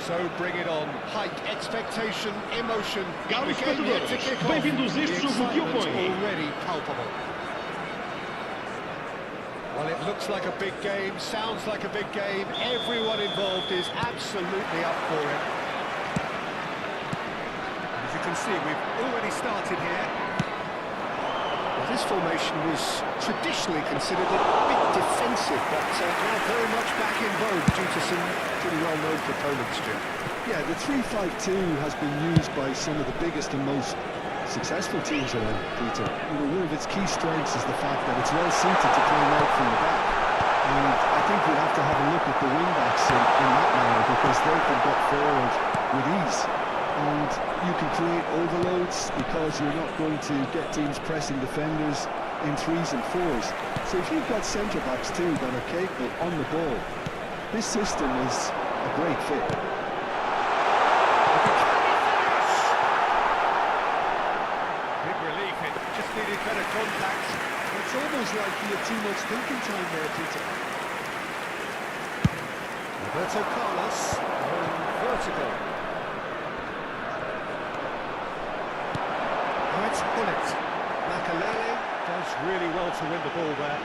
So bring it on. Hike, expectation, emotion. Caros torcedores, bem-vindos a este jogo que opõe. Already palpable. Well, it looks like a big game, sounds like a big game. Everyone involved is absolutely up for it. As you can see, we've already started here. Well, this formation was traditionally considered a bit defensive, but now very much back in vogue due to some pretty well-known proponents, Jim. Yeah, the 3-5-2 has been used by some of the biggest and most successful teams around, Peter. You know, one of its key strengths is the fact that it's well suited to playing out from the back. And I think we have to have a look at the wing-backs in that manner, because they can get forward with ease. And you can create overloads because you're not going to get teams pressing defenders in 3s and 4s. So if you've got centre-backs too that are capable on the ball, this system is a great fit. Big relief, it just needed better contact. It's almost like he had too much thinking time there, Peter. Roberto Carlos, going vertical. Let's pull it. Makalele does really well to win the ball there.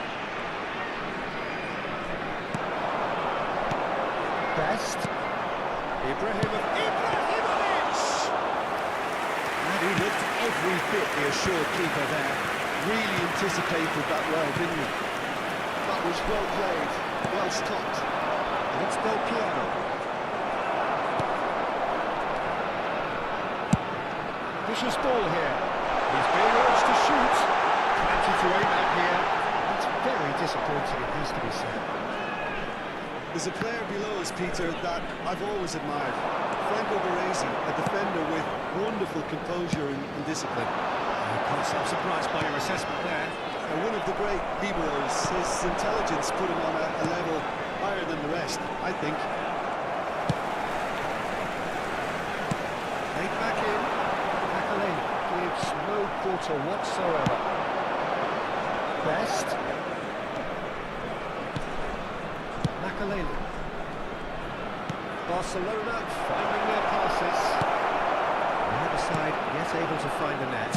Best. Ibrahimovic! And he looked every bit the assured keeper there. Really anticipated that well, didn't he? That was well played, well stopped. And it's Del Piero. Vicious ball here. He's being urged to shoot. Plenty to aim at here. It's very disappointing, it has to be said. There's a player below us, Peter, that I've always admired. Franco Baresi, a defender with wonderful composure and discipline. I can't say I'm surprised by your assessment there. And one of the great liberos, his intelligence put him on a level higher than the rest, I think. Made back in. Makalele gives no quarter whatsoever. Best. Makalele. Barcelona finding their passes. On the other side, yet able to find the net.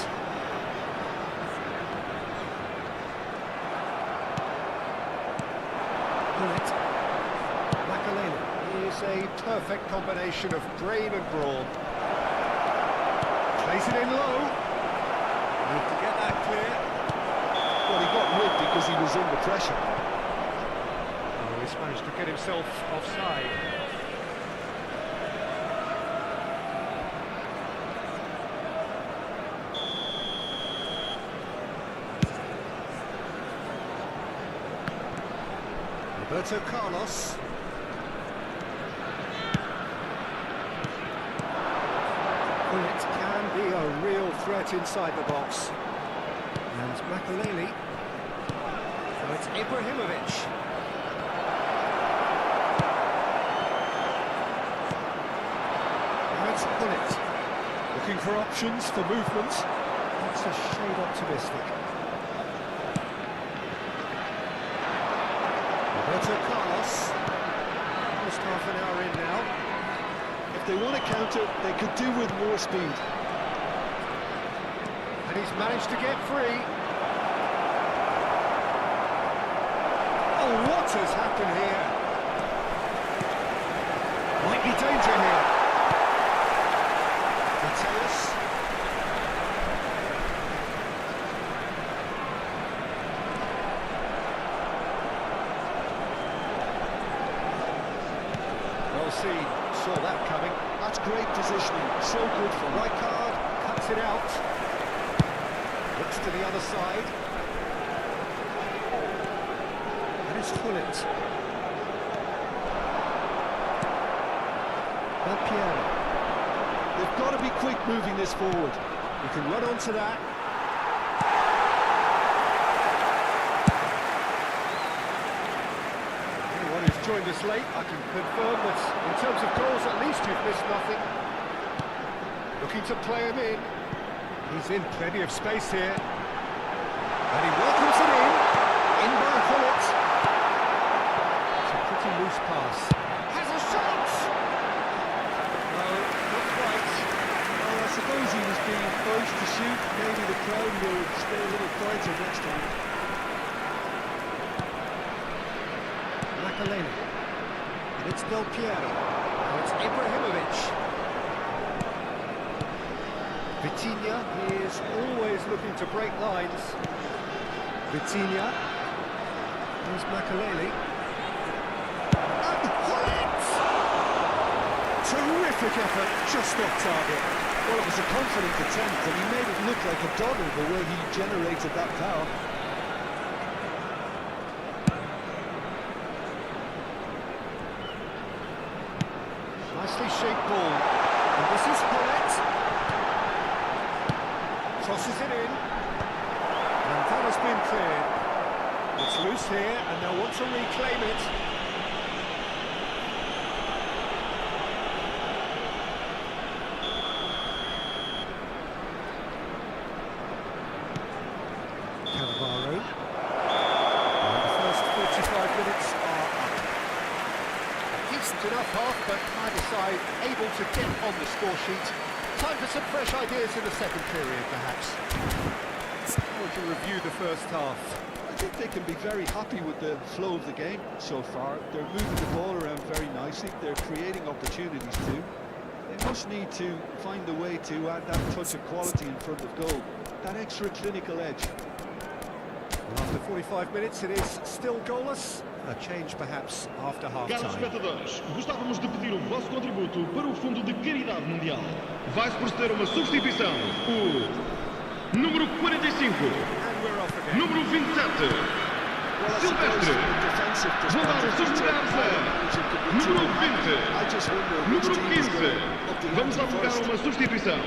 Pull it. Makalele is a perfect combination of brain and brawn. Plays it in low. Need to get that clear. Well, he got rid because he was under pressure. Oh, he's managed to get himself offside. Roberto Carlos. Well, it can be a real threat inside the box. And Makalele. So it's Ibrahimovic. Let's pull it. Looking for options for movement. That's a shade optimistic. Roberto Carlos. Almost half an hour in now. If they want to counter, they could do with more speed. And he's managed to get free. Oh, what has happened here? Might be danger here. Mateus. scene, saw that coming. That's great positioning, so good for right. Rijkaard cuts it out. Looks to the other side. And it's Gullit. Del Piero. They've got to be quick moving this forward. You can run onto that. Anyone who's joined us late, I can confirm that in terms of goals, at least you've missed nothing. Looking to play him in. He's in plenty of space here. And he welcomes it in. In by Gullit. It's a pretty loose pass. Has a shot! No, not quite. Well, I suppose he was being forced to shoot. Maybe the crowd will stay a little quieter next time. Makaleli. And it's Del Piero. Now it's Ibrahimovic. Vitinha, he is always looking to break lines. Vitinha. Here's Makaleli. And Gullit! Terrific effort, just off target. Well, it was a confident attempt, and he made it look like a dogger the way he generated that power. Nicely shaped ball. And this is Gullit. Tosses it in. And that has been cleared. It's loose here, and they'll want to reclaim it. Cannavaro. And the first 45 minutes are up. A decent enough half, but neither side able to get on the score sheet. Time for some fresh ideas in the second period, perhaps. How would you review the first half? I think they can be very happy with the flow of the game so far. They're moving the ball around very nicely. They're creating opportunities too. They must need to find a way to add that touch of quality in front of goal, that extra clinical edge. Well, after 45 minutes, it is still goalless. A change, perhaps, after Caros half-time. espectadores, gostávamos de pedir o vosso contributo para o Fundo de Caridade Mundial. Vai-se proceder uma substituição. O número 45, And we're off again. número 27, Well, I suppose Silvestre. from a defensive Vão dar os seus perspective, lugares a manager could be too número unhappy. 20, I just wonder which número team is 15. going to up the Vamos ante alugar first. uma substituição.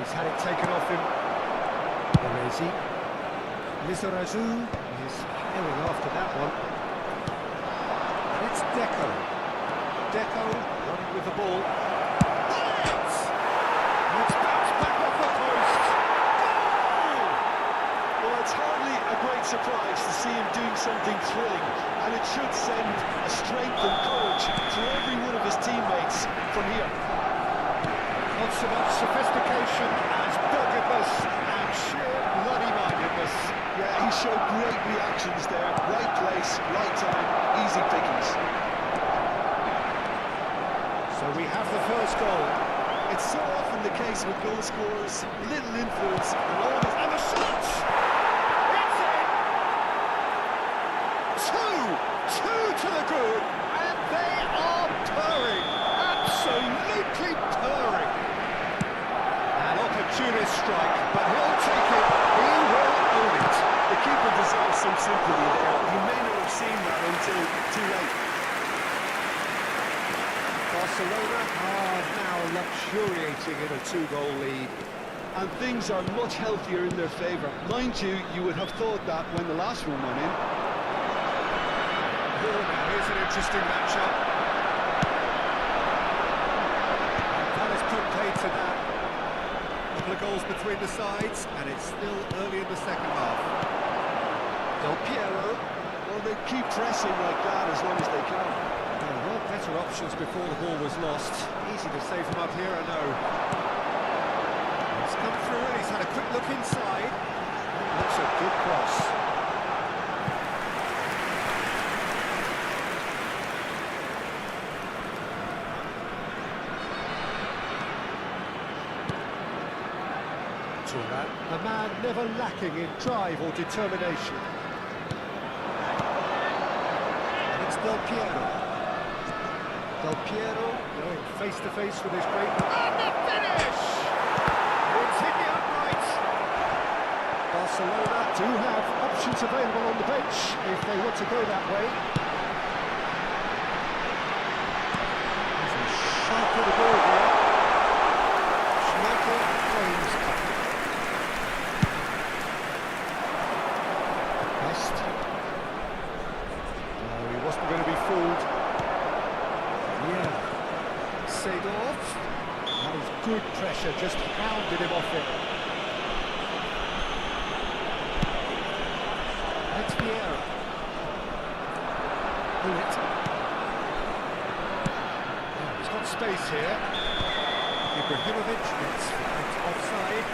He's had it taken off him. Berezi. Lizarazu is airing after that one. And it's Deco. Deco running with the ball. Gullit! And it's bounced back off the post. Goal! Well, it's hardly a great surprise to see him doing something thrilling, and it should send a strength and courage to every one of his teammates from here. Not so much sophistication as doggedness and sheer bloody-mindedness. Yeah, he showed great reactions there. Right place, right time, easy pickings. So we have the first goal. It's so often the case with goal scorers, little influence, and all of And the shot! It's in! Two to the good, and they are purring. Absolutely purring. An opportunist strike, but he'll take it. He will own it. the keeper deserves some sympathy there. He may not have seen that until too late. Barcelona are now luxuriating in a two-goal lead. And things are much healthier in their favour. Mind you, you would have thought that when the last one went in. Oh, now here's an interesting matchup. That has put paid to that. A couple of goals between the sides, and it's still early in the second half. Del Piero. Well, they keep pressing like that as long as they can. There were better options before the ball was lost. Easy to save him up here, I know. He's come through and he's had a quick look inside. That's a good cross. A man never lacking in drive or determination. And It's Del Piero. Del Piero going face to face with his great... And the finish! It's hit the upright. Barcelona do have options available on the bench if they want to go that way. There's a sharp little ball here. Schmeichel frames up. Best. No, he wasn't going to be fooled. Yeah. Seedorf. That was good pressure, just hounded him off it. It's Vieira. Bullet. Oh, he's got space here. Ibrahimovic gets flagged offside.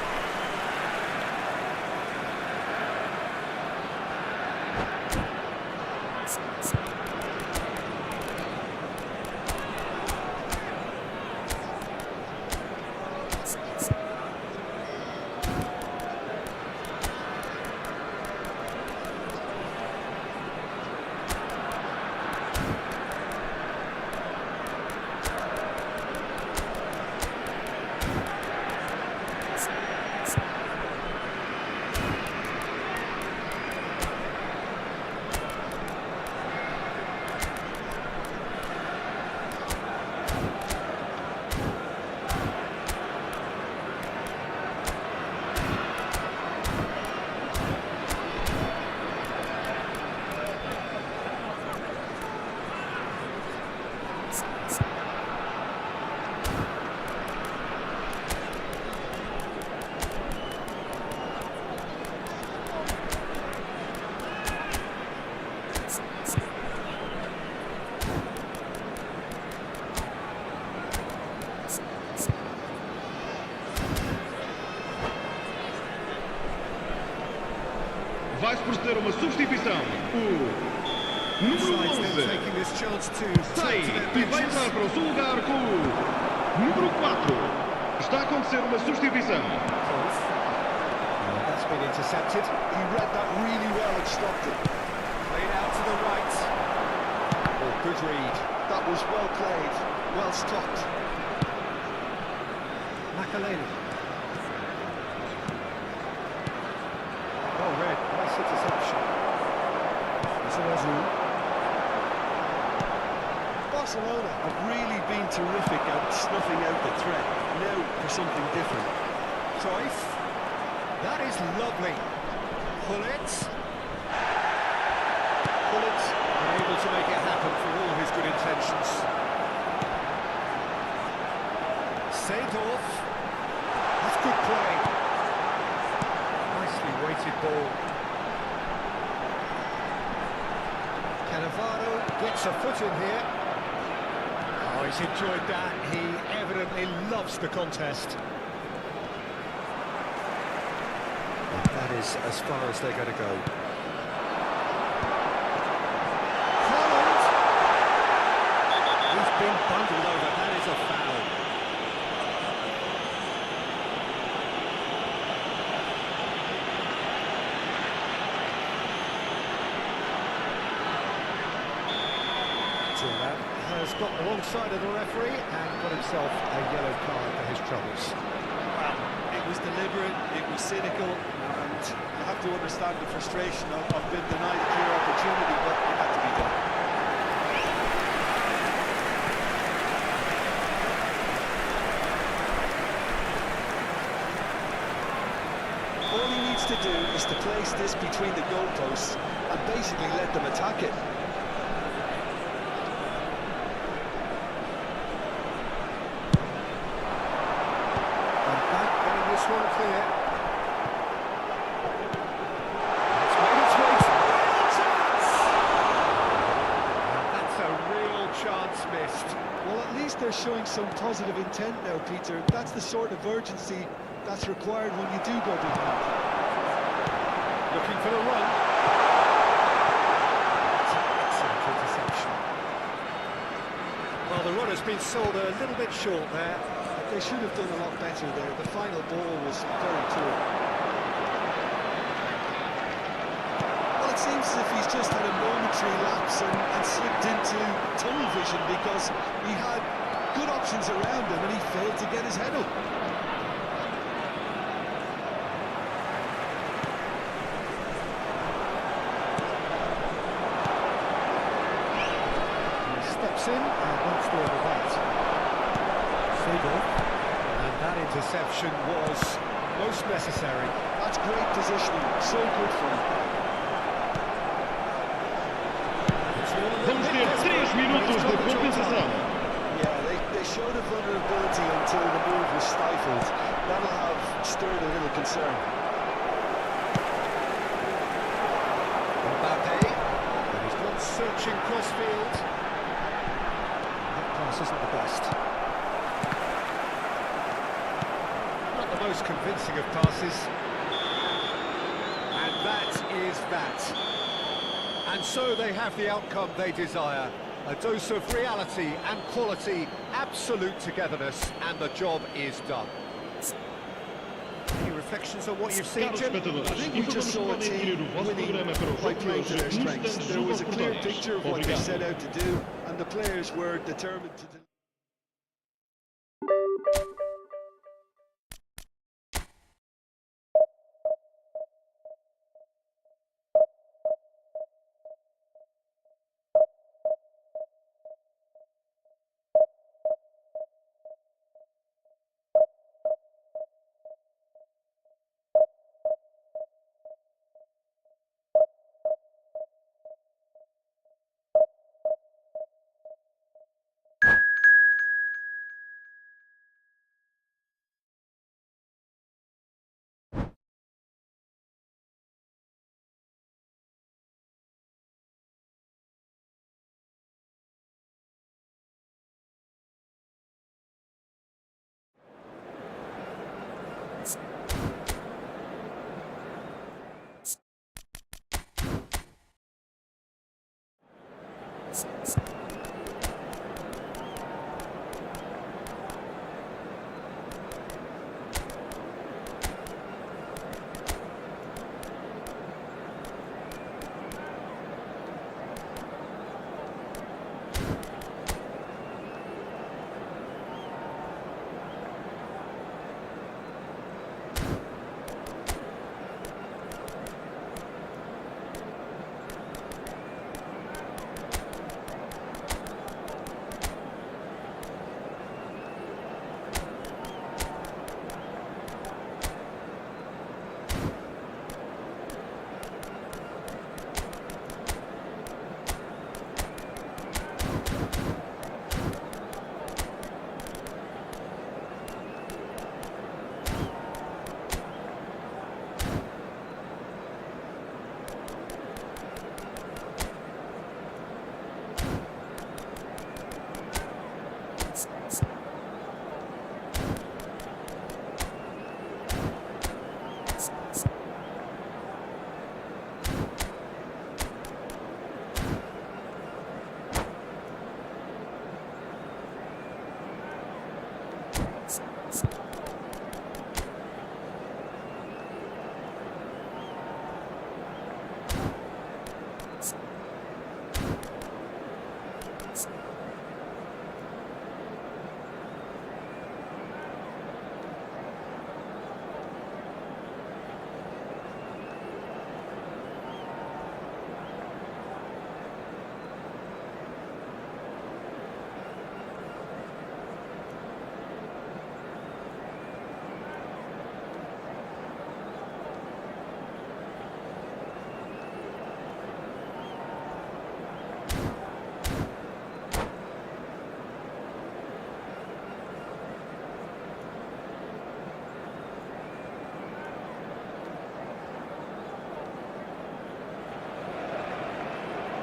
Vai-se proceder a uma substituição. O número 11 Taking this chance to sai e vai entrar para o seu lugar com o número 4. Está a acontecer uma substituição. That's been intercepted. He read that really well and stopped it. Played out to the right. Oh, good read. That was well played, well stopped. Makaleli. Well read. Nice interception. It's a Razou. Barcelona have really been terrific at snuffing out the threat. Now for something different. Cruyff. That is lovely. Pullet. Pullet unable to make it happen for all his good intentions. Seedorf. That's good play. Nicely weighted ball. Cannavaro gets a foot in here. Oh, he's enjoyed that. He evidently loves the contest. That is as far as they're going to go. Holland! He's been bundled over. That is a foul. Tilla has got the wrong side of the referee and got himself a yellow card for his troubles. Well, it was deliberate, it was cynical, and you have to understand the frustration of being denied a clear opportunity, but it had to be done. All he needs to do is to place this between the goalposts and basically let them attack it. One clear. It's made its way to real chance. That's a real chance missed. Well, at least they're showing some positive intent now, Peter. That's the sort of urgency that's required when you do go behind. Looking for the run. That's an excellent interception. Well, the run has been sold a little bit short there. They should have done a lot better there. The final ball was very poor. Well, it seems as if he's just had a momentary lapse and slipped into tunnel vision, because he had good options around him and he failed to get his head up. Steps in and wants to over that. Seagull. And that interception was most necessary. That's great positioning, so good for him. Vamos ter 3 minutos de compensação. Yeah, they showed a vulnerability until the move was stifled. That'll have stirred a little concern. Mbappe. And he's gone searching crossfield. That pass isn't the best. Not the most convincing of passes. And that is that. And so they have the outcome they desire. A dose of reality and quality, absolute togetherness, and the job is done. Any reflections on what you've seen, Caros Jim? espectadores, I think we just saw a podem adquirir team o vosso winning programa para o by jogo de playing to their hoje nos strengths. stands There was a clear Português. picture of what they Obrigado. set out to do, and the players were determined to deliver.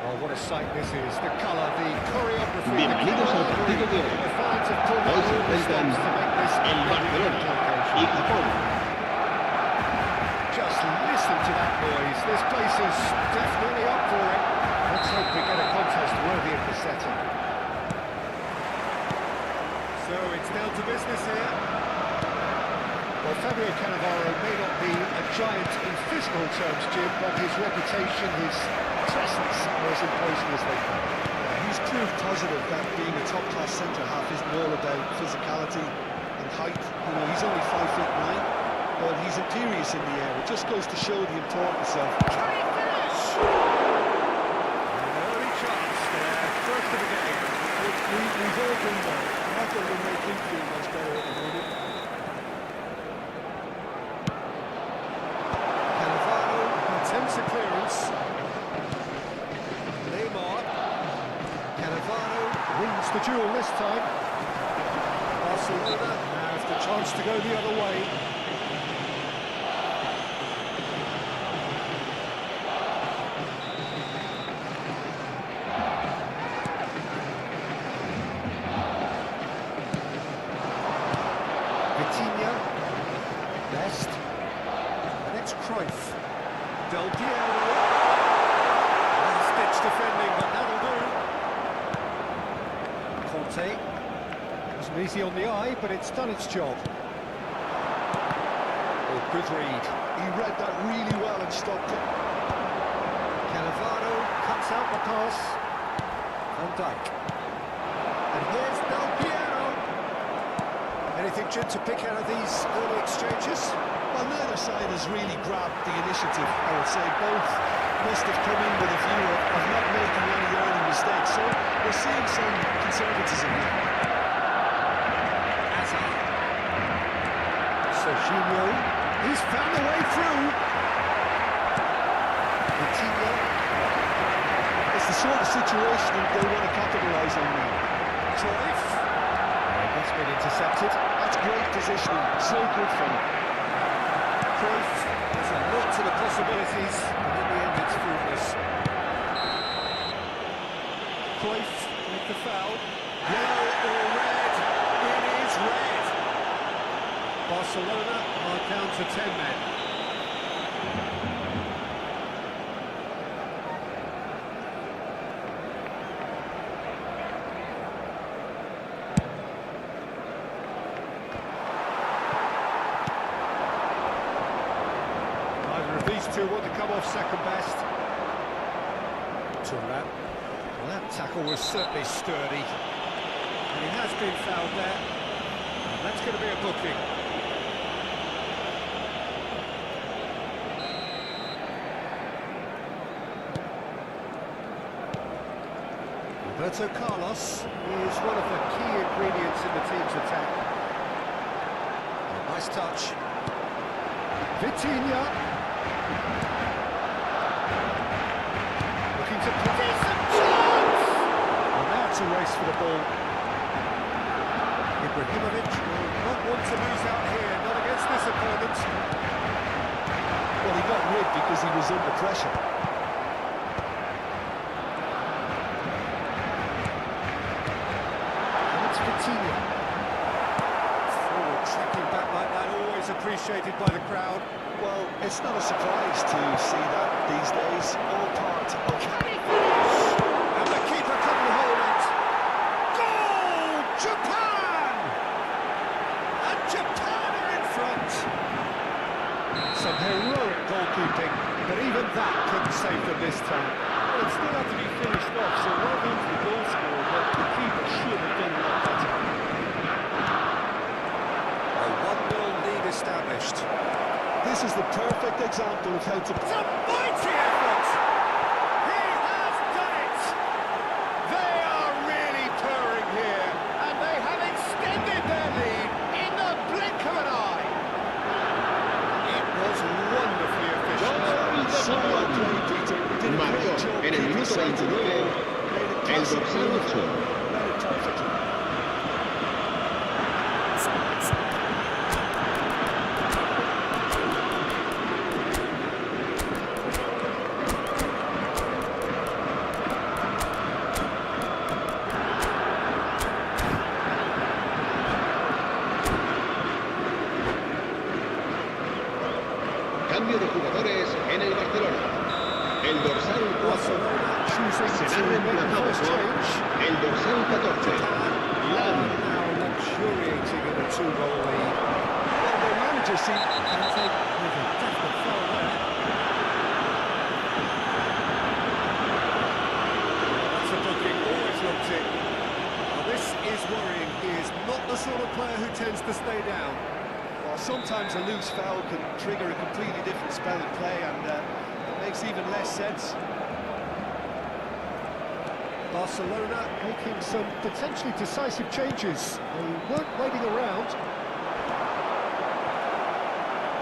Oh, what a sight this is. The colour, the choreography, the Bienvenidos al partido de hoy. The fans have pulled Hoy out se all the enfrentan stops to make this el Barcelona y Japón. Just listen to that noise. This place is definitely up for it. Let's hope we get a contest worthy of the setting. So it's down to business here. Well, Fabio Cannavaro may not be a giant in physical football terms, Jim, but his reputation, his presence are as imposing as they come. He's proved positive that being a top-class centre-half isn't all about physicality and height. You know, he's only 5'9", but he's imperious in the air. It just goes to show the importance of... Can he finish? An early chance there, first of the game. We've all been there. Not that it'll make him feel much better at the moment. Cannavaro attempts a clearance. Neymar. Cannavaro wins the duel this time. Barcelona has the chance to go the other way. Vitinha, Best, and it's Cruyff. Del Piero. Last-ditch defending, but that'll do. Conte. Wasn't easy on the eye, but it's done its job. Oh, good read. He read that really well and stopped it. Cannavaro cuts out the pass. Van Dijk. And here's Del Piero. Anything, Jim, to pick out of these early exchanges? Well, neither side has really grabbed the initiative, I would say. Both must have come in with a view of not making any early mistakes. So we're seeing some conservatism here. Serginho, he's found a way through. Vitinha. It's the sort of situation they want to capitalise on now. Cruyff. That's been intercepted. That's great positioning, so good for him. Cruyff has a lot to the possibilities, but in the end it's fruitless. Cruyff with the foul. Yellow or red? It is red. Barcelona are down to 10 men. Neither of these two want to come off second best. Turan. Well, that tackle was certainly sturdy. And he has been fouled there. And that's going to be a booking. Roberto Carlos is one of the key ingredients in the team's attack. Nice touch. Vitinha. Looking to decent chance! And now it's a race for the ball. Ibrahimovic will not want to lose out here, not against this opponent. Well, he got rid because he was under pressure. Vitinha. Forward tracking back like that, always appreciated by the crowd. Well, it's not a surprise to see that these days. All part of... Can he finish? And the keeper couldn't hold it. Goal! Japan! And Japan are in front. Some heroic goalkeeping, but even that couldn't save them this time. Well, it still had to be finished off, so well done for the goal scorer, but the keeper should have done a lot better. A 1-0 lead established. This is the perfect example of how to... It's a mighty effort! He has done it! They are really purring here, and they have extended their lead in the blink of an eye. It was wonderfully efficient. So well played, Peter. He did a Marcó great job en el keeping minuto sight of the 29 ball. Made a el classic dorsal move. 8. Read it perfectly. Cambio de jugadores en el Barcelona. El dorsal 4 será reemplazado por el dorsal 14, Lan. Now luxuriating in a 2-goal lead. Well, their manager seemed... Kante with a definite foul there. He's not the sort of player who tends to stay down. Well, sometimes a loose foul can trigger a completely different spell in play, and it makes even less sense. Barcelona making some potentially decisive changes. They weren't waiting around.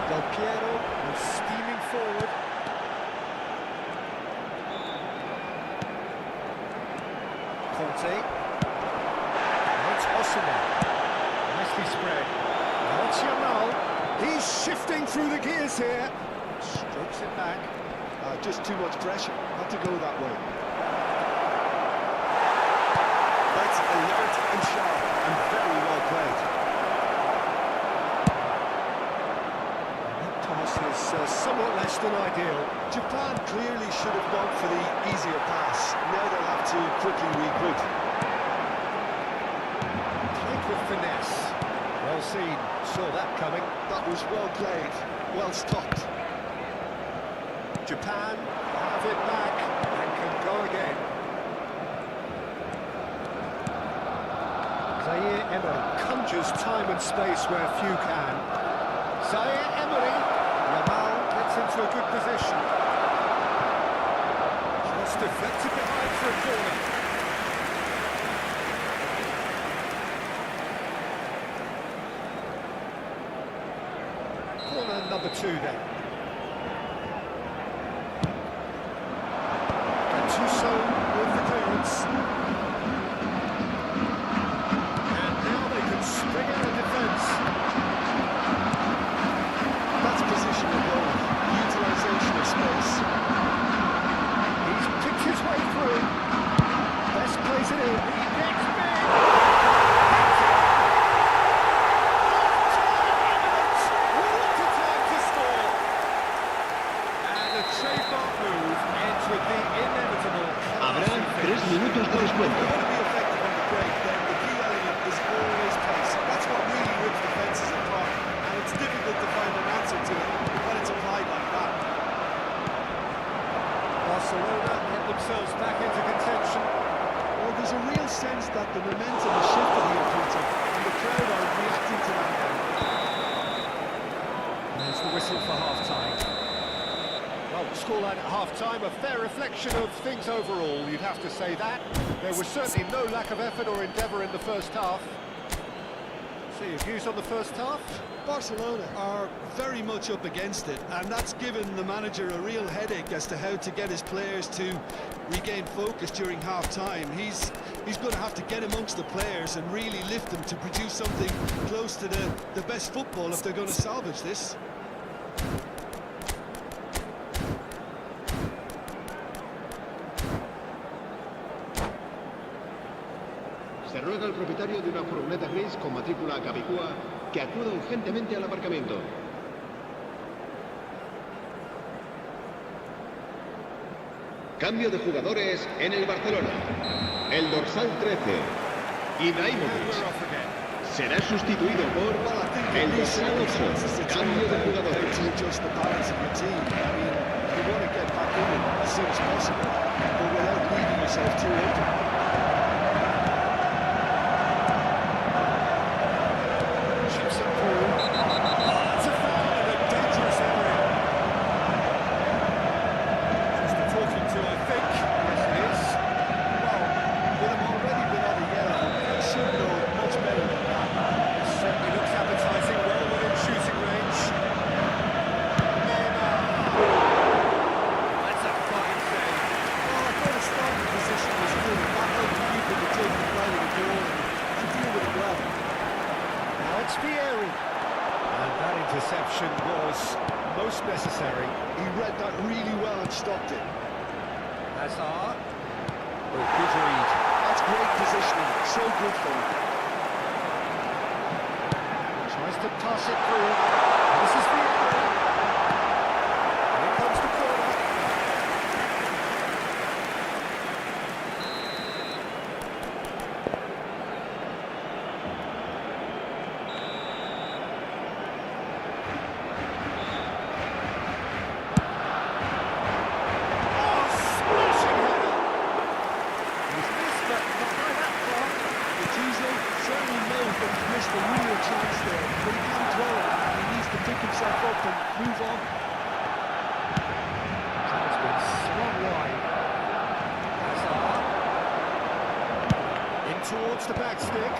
Del Piero was steaming forward. Conte. It's Osimhen. Nicely spread. Martial. He's shifting through the gears here. Strokes it back. Just too much pressure. Had to go that way. That's alert and sharp and very well played. That pass is somewhat less than ideal. Japan clearly should have gone for the easier pass. Now they'll have to quickly regroup. Played with finesse. Well seen. Saw that coming. That was well played. Well stopped. Japan have it back and can go again. Zaire Emery conjures time and space where few can. Zaire Emery. Yamal gets into a good position. Just deflected behind for a corner. Corner number 2 then. Gattuso with the clearance. And now they can spring out of defence. That's positional goal. Utilisation of space. He's picked his way through. Best plays it in. He gets big. What a time to score. And a trademark move ends with the inevitable. Habrá classy 3 finish. minutos de If descuento. you want to be effective on the break, then the key element is always pace. That's what really rips defences apart, and it's difficult to find an answer to it when it's applied like that. Barcelona get themselves back into contention. Well, there's a real sense that the momentum has shifted here, Peter, and the crowd are reacting to that now. There's the whistle for half-time. Well, the scoreline at half-time, a fair reflection of things overall, you'd have to say that. There was certainly no lack of effort or endeavour in the first half. So your views on the first half? Barcelona are very much up against it, and that's given the manager a real headache as to how to get his players to regain focus during half-time. He's going to have to get amongst the players and really lift them to produce something close to the best football if they're going to salvage this. Se ruega al propietario de una furgoneta gris con matrícula capicúa que acuda urgentemente al aparcamiento. Cambio de jugadores en el Barcelona. El dorsal 13, And Ibrahimovic, we're off again. será sustituido por el dorsal 8. Cambio de jugadores. To adjust the balance of your team. I mean, you want to get back in it as soon as possible, but without leaving yourself too open. Chips it through. That's a foul in a dangerous area. Just a talking to, I think. Yes, it is. Well, with him already been on the yellow, he should know much better than that. It certainly looks appetising, well within shooting range. Neymar. That's a fine save. Well, I thought his starting position was good. That helped the keeper to take the play of the goal and deal with it well. Now it's Vieri. And that interception was most necessary. He read that really well and stopped it. Hazard. Oh, good read. That's great positioning. So good for him. Tries to pass it through. This is Vieri. Here comes the corner. Oh, smashing header. He's missed, but not by that far. Gattuso certainly knows towards the back stick.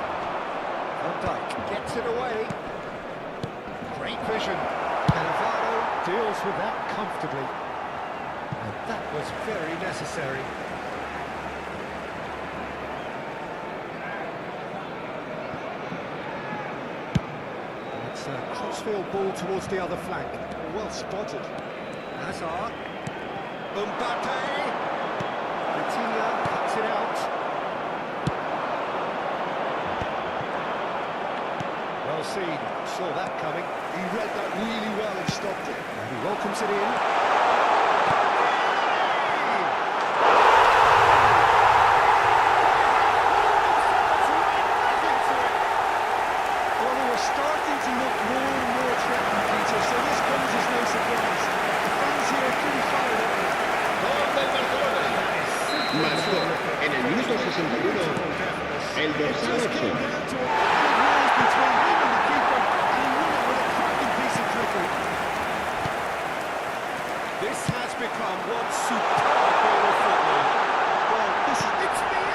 Van Dijk gets it away. Great vision. Cannavaro deals with that comfortably. And that was very necessary. It's a crossfield ball towards the other flank. Well spotted. Hazard. Mbappe. Vitinha cuts it out. Well seen. Saw that coming. He read that really well and stopped it. And he welcomes it in. Well, they were starting to look more and more threatening, Peter, so this comes as no surprise. The fans here are pretty fired up. Gol del Barcelona. Marcó en el minuto 61 el dorsal 8. Down to a balls between him and the keeper, and he won it with a cracking piece of trickery. This has become one superb ball of football. Well, this is It's me!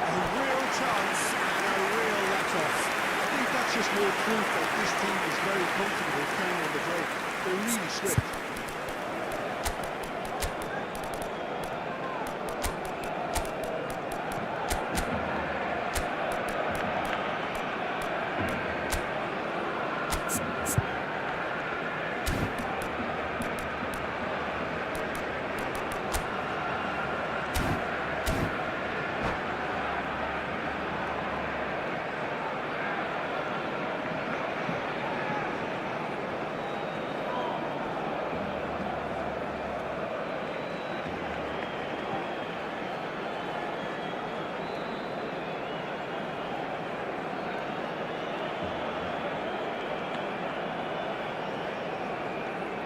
A real chance and a real let-off. I think that's just more proof that this team is very comfortable playing on the break. They're really swift.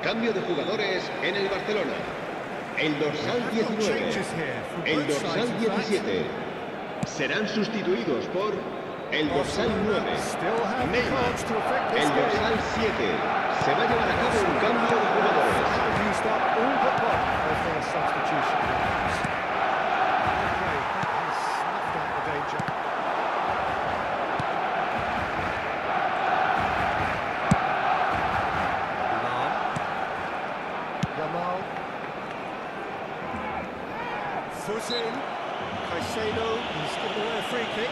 Cambio de jugadores en el Barcelona. El dorsal 19, el dorsal 17 serán sustituidos por el dorsal 9, Neymar. El dorsal 7 se va a llevar a cabo un cambio de jugadores. Used up all but one of their substitutions. Okay, he's snuffed out the danger. Yamal. Foot in. Caicedo, he's given away a free kick.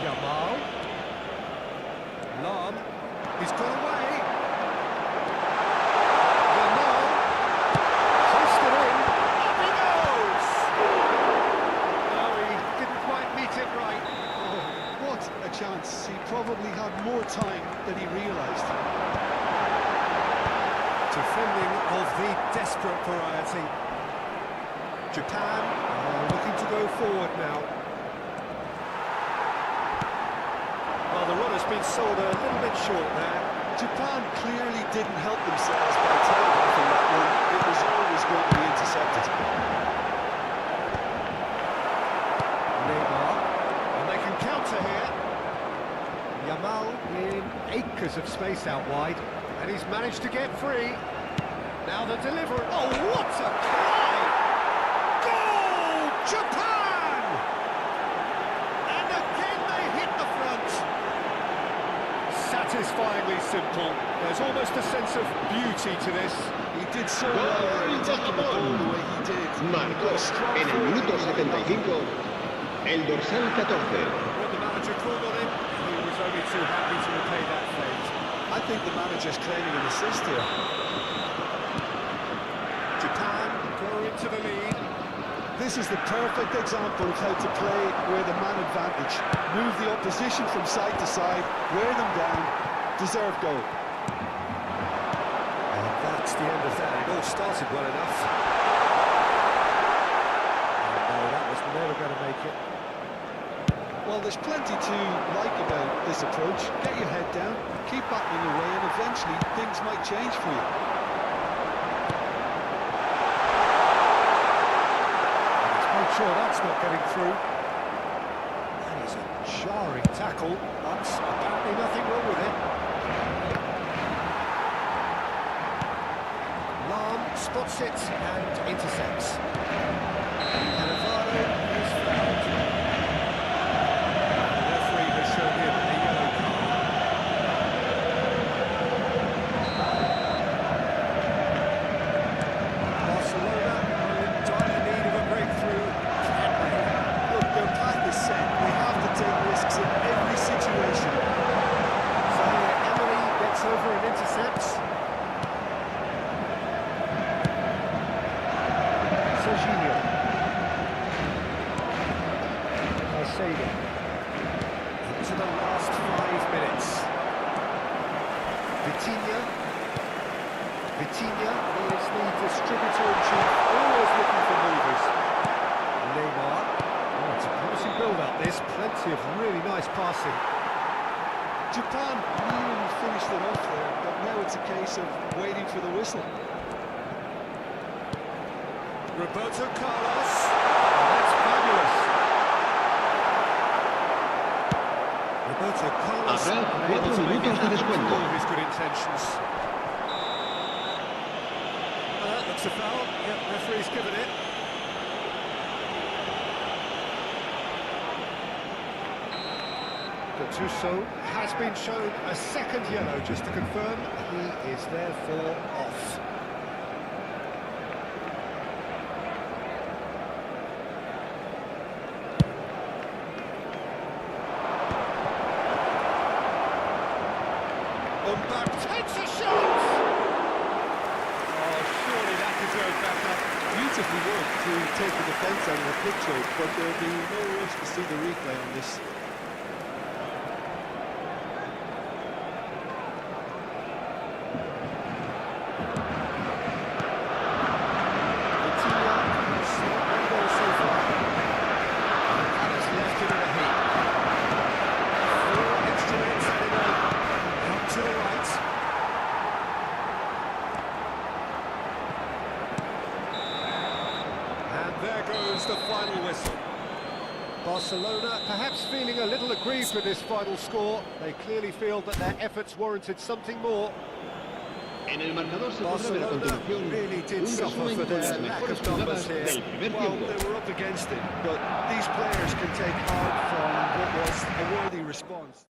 Yamal. Lam. He's got away. Yamal. Hoisted in. Up he goes! No, he didn't quite meet it right. Oh, what a chance. He probably had more time than he realised. Defending of the desperate variety. Japan are looking to go forward now. Well, the run has been sold a little bit short there. Japan clearly didn't help themselves by telegraphing that one. It was always going to be intercepted. Neymar, and they can counter here. Yamal in acres of space out wide, and he's managed to get free. Now the delivery. Oh, what a try! Goal! Japan! And again they hit the front. Satisfyingly simple. There's almost a sense of beauty to this. He did so well in taking the ball the way he did. Marcó en el minuto 75 el dorsal 14. When the manager called on him, he was only too happy to repay that fate. I think the manager's claiming an assist here. Japan go into the lead. This is the perfect example of how to play with a man advantage. Move the opposition from side to side, wear them down, deserve goal. And that's the end of that. It all started well enough. Oh, no, that was never going to make it. Well, there's plenty to like about this approach. Get your head down, keep battling away, and eventually things might change for you. Sure, that's not getting through. That is a jarring tackle, but apparently nothing wrong with it. Lam. spots it and intercepts. Cannavaro is fouled. The referee has shown him a yellow card. Barcelona are in dire need of a breakthrough. Look, their path is set. They have to take risks in every situation. Zaire Emery gets over and intercepts. Serginho. Caicedo. Into the last 5 minutes. Vitinha. Vitinha is the distributor-in-chief, always looking for movers. Neymar. Oh, it's a promising build-up, this. Plenty of really nice passing. Japan nearly finished it off there, but now it's a case of waiting for the whistle. Roberto Carlos. Oh, that's fabulous. Roberto Carlos. Habrá 4 able to make minutos it de happen descuento. with all of his good intentions. That looks a foul. Yep, referee's given it. Gattuso has been shown a second yellow, just to confirm. He is therefore off. Mbappe takes a shot! Oh, surely that deserved backup. Beautifully worked to take the defence out of the picture, but there'll be no rush to see the replay on this. Vitinha has one goal so far. And has left him in a heap. 4 extra minutes added on. Out to the right. And there goes the final whistle. Barcelona perhaps feeling a little aggrieved with this final score. They clearly feel that their efforts warranted something more. En el marcador se podrá ver a Barcelona continuación really did un suffer resumen for con las their lack mejores of numbers jugadas here. del primer Well, tiempo. they were up against it, but these players can take heart from what was a worthy response.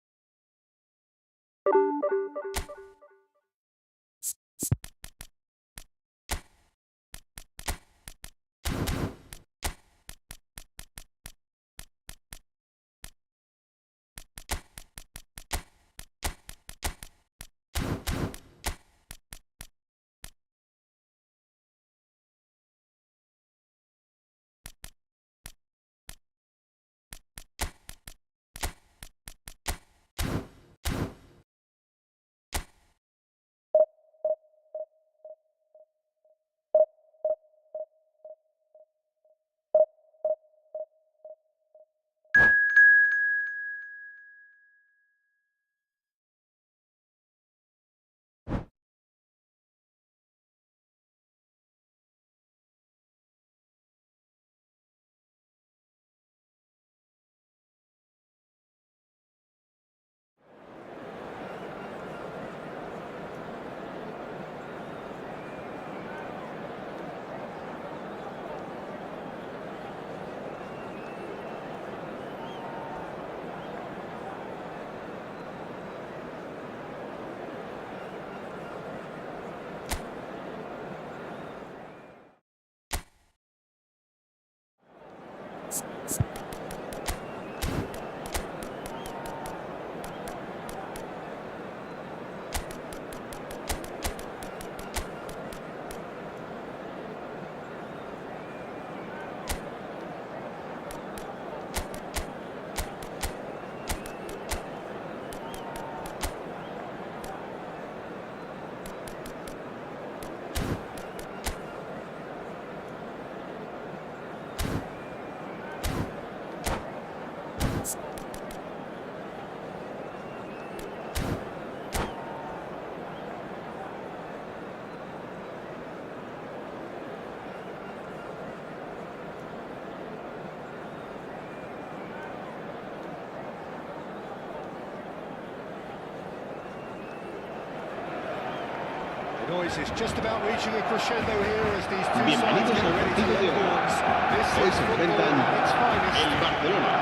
boys, it's just about reaching a crescendo here as these two sides Bienvenidos get al ready to partido de let hoy. balls. This Hoy is se football enfrentan at its finest. el Barcelona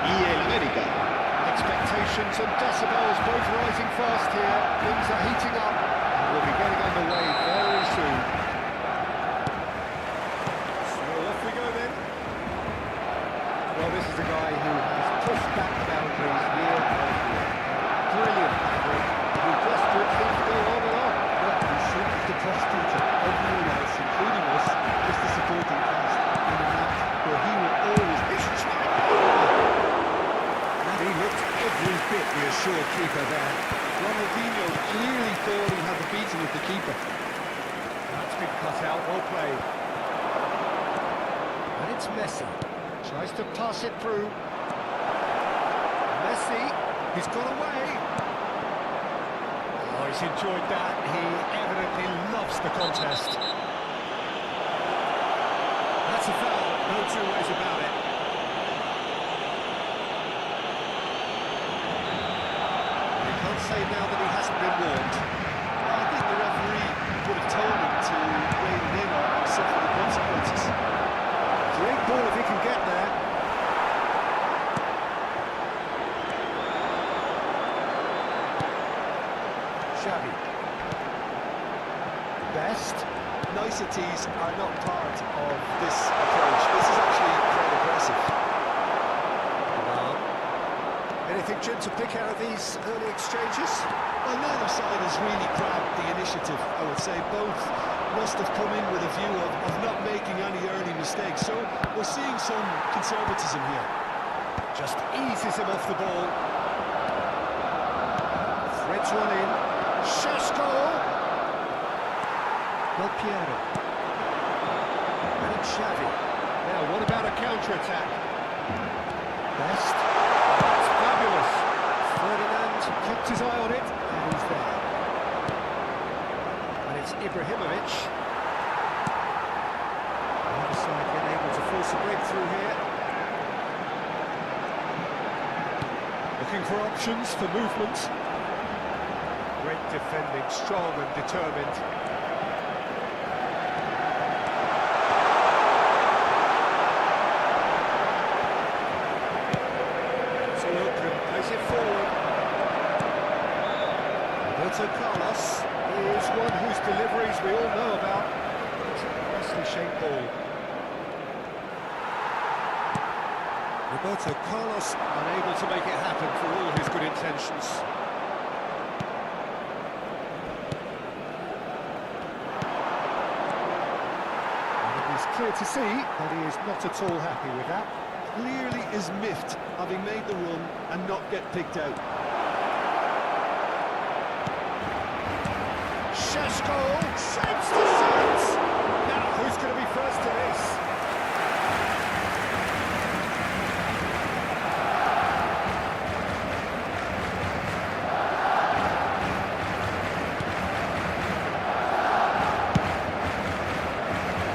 y el América. Expectations and decibels both rising fast here. Things are heating up. And we'll be getting underway very soon. So off we go then. Well, this is a guy who has pushed back the boundaries year after year. Brilliant maverick who just wants things to go on and on. Well, we should have to prosecutor everyone else, including us, just the supporting cast, in a match where he will always be He looked every bit the assured keeper there. Ronaldinho clearly thought he had the beating of the keeper. That's been cut out, well played. And it's Messi. Tries to pass it through. Messi, he's got away. Oh, he's enjoyed that. He evidently loves the contest. That's a foul, no two ways about it. You can't say now that he hasn't been warned. I think the referee would have told him to rein it in or suffer the consequences. Great ball if he can get there. Xavi. Best. Niceties are not part of this approach. This is actually quite aggressive. Anything, Jim, to pick out of these early exchanges? Well, neither side has really grabbed the initiative, I would say. Both must have come in with a view of not making any early mistakes. So we're seeing some conservatism here. Just eases him off the ball. Threads one in. Šeško! Del Piero. And it's Xavi. Now, what about a counter-attack? Best. That's fabulous. Ferdinand kept his eye on it, and he's there. And it's Ibrahimovic. The other side being able to force a breakthrough here. Looking for options for movement. Great defending, strong and determined. So look and plays it forward. Roberto Carlos is one whose deliveries we all know about. It's a nicely shaped ball. Roberto Carlos unable to make it happen for all his good intentions. And it is clear to see that he is not at all happy with that. Clearly is miffed, having made the run and not get picked out. Šeško saves the sides. Now, who's going to be first to this?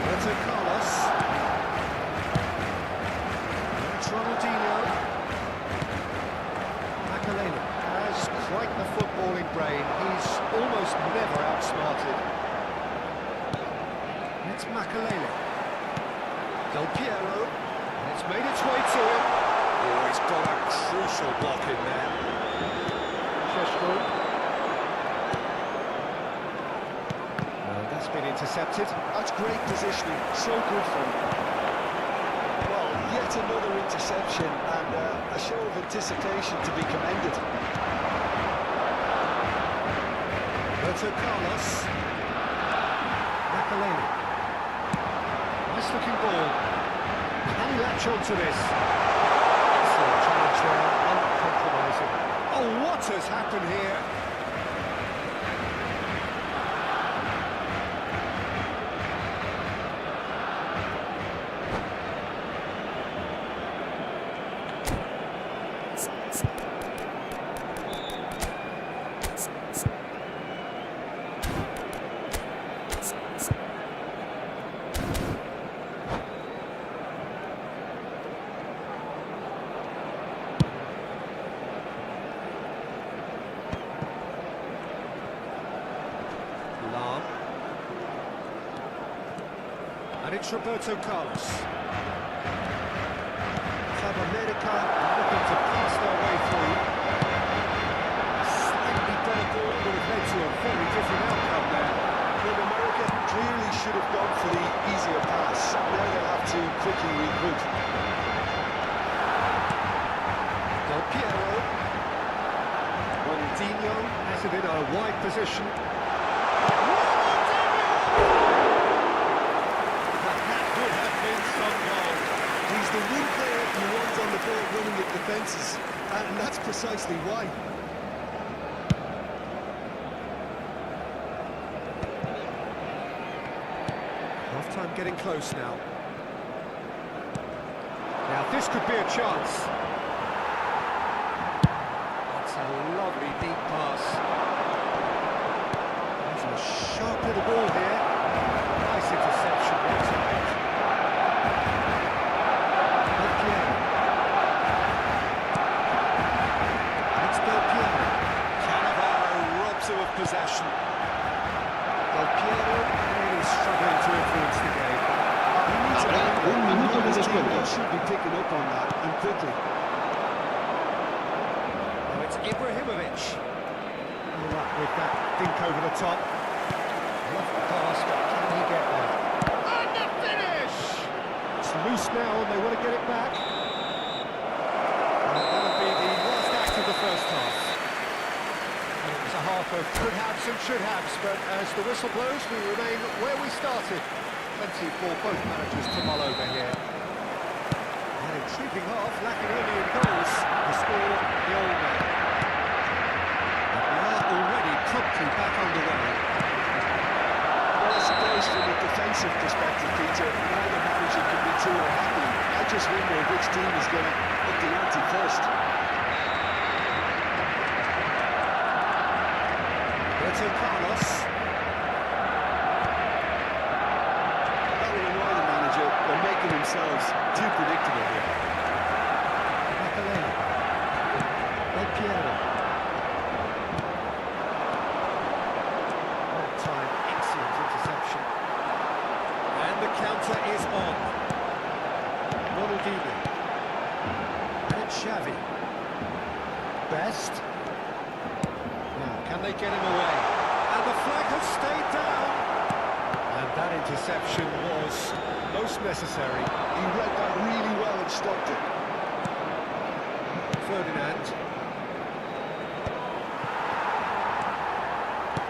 Roberto Carlos. It's Ronaldinho. Makalele has quite the footballing brain. He's almost never outsmarted. It's Makalele. Del Piero. And it's made its way to him. Oh, he's got a crucial block in there. Šeško. That's been intercepted. That's great positioning, so good for him. Well, yet another interception and a show of anticipation to be commended. Roberto Carlos. Makalele. Nice looking ball. Can he latch on to this? Excellent challenge there, uncompromising. Oh, what has happened here? And it's Roberto Carlos. Club America looking to pass their way through. Slightly bad ball would have led to a very different outcome there. Club America clearly should have gone for the easier pass. Now they'll have to quickly regroup. Del Piero. Ronaldinho has it in a wide position. He's the one player you want on the ball running at defences, and that's precisely why. Half-time getting close now. Now this could be a chance. That's a lovely deep pass. There's a sharp little ball here. Nice interception. Of possession. Del Piero really struggling to influence the game. Habrá un minuto de He descuento. should be picking up on that, and quickly. Now it's Ibrahimovic. All up with that dink over the top. Lovely pass, but can he get there? And the finish! It's loose now, and they want to get it back. And that'll be the last act of the first half. It was a half of could-haves and should-haves, but as the whistle blows, we remain where we started. Plenty for both managers to mull over here. An intriguing half, lacking only in goals. The score, the old man. But we are already promptly back underway. Well, I suppose from a defensive perspective, Peter, neither manager can be too unhappy. I just wonder which team is going to up the ante first. Roberto Carlos. That will annoy the manager. They're making themselves too predictable here. Makalele. Del Piero. All-time excellent interception. And the counter is on. Ronaldinho. And it's Xavi. Best. Now, can they get him away? And the flag has stayed down. And that interception was most necessary. He read that really well and stopped it. Ferdinand.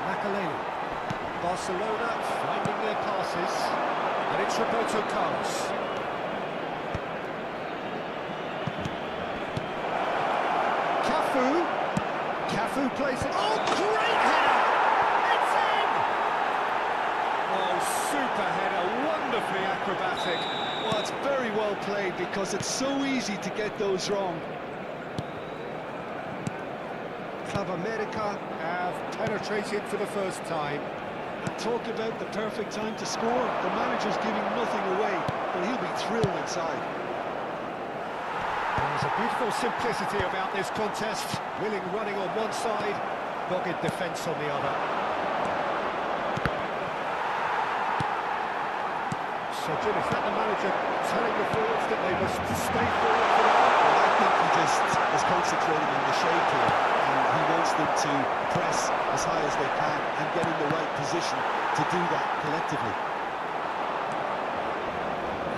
Makalele. Barcelona finding their passes. And it's Roberto Carlos. Cafu plays it. Oh, great header! It's in! Oh, super header, wonderfully acrobatic. Well, it's very well played because it's so easy to get those wrong. Club America have penetrated for the first time. And talk about the perfect time to score. The manager's giving nothing away, but he'll be thrilled inside. There's a beautiful simplicity about this contest. Willing running on one side, dogged defence on the other. So, Jim, is that the manager telling the forwards that they must stay forward for now? Well, I think he just is concentrating on the shape here, and he wants them to press as high as they can and get in the right position to do that collectively.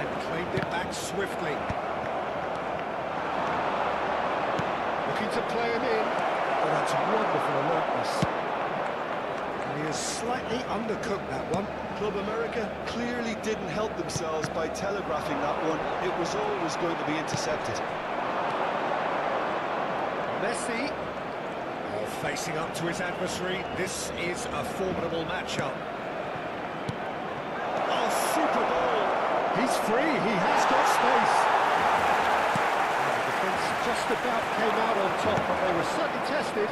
And claimed it back swiftly. Looking to play him in. Oh, that's wonderful alertness. And he has slightly undercooked that one. Club America clearly didn't help themselves by telegraphing that one. It was always going to be intercepted. Messi, facing up to his adversary. This is a formidable matchup. Oh, super ball. He's free, he has got space. The defence just about came out on top, but they were certainly tested.